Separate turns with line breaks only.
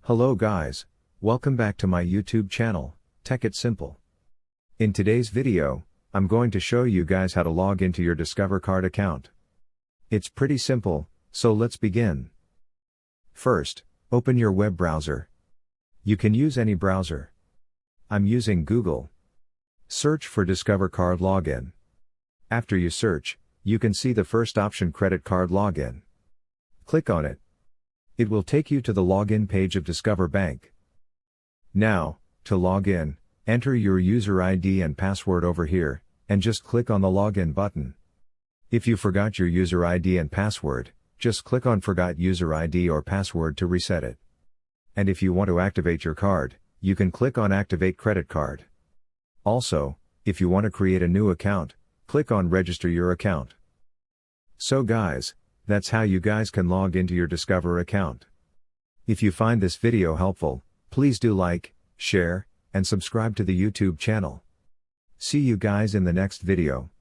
Hello guys, welcome back to my YouTube channel, Tech It Simple. In today's video, I'm going to show you guys how to log into your Discover Card account. It's pretty simple, so let's begin. First, open your web browser. You can use any browser. I'm using Google. Search for Discover Card Login. After you search, you can see the first option, Credit Card Login. Click on it. It will take you to the login page of Discover Bank. Now, to log in, enter your user ID and password over here, and just click on the login button. If you forgot your user ID and password, just click on Forgot User ID or Password to reset it. And if you want to activate your card, you can click on Activate Credit Card. Also, if you want to create a new account, click on Register Your Account. So guys, that's how you guys can log into your Discover account. If you find this video helpful, please do like, share, and subscribe to the YouTube channel. See you guys in the next video.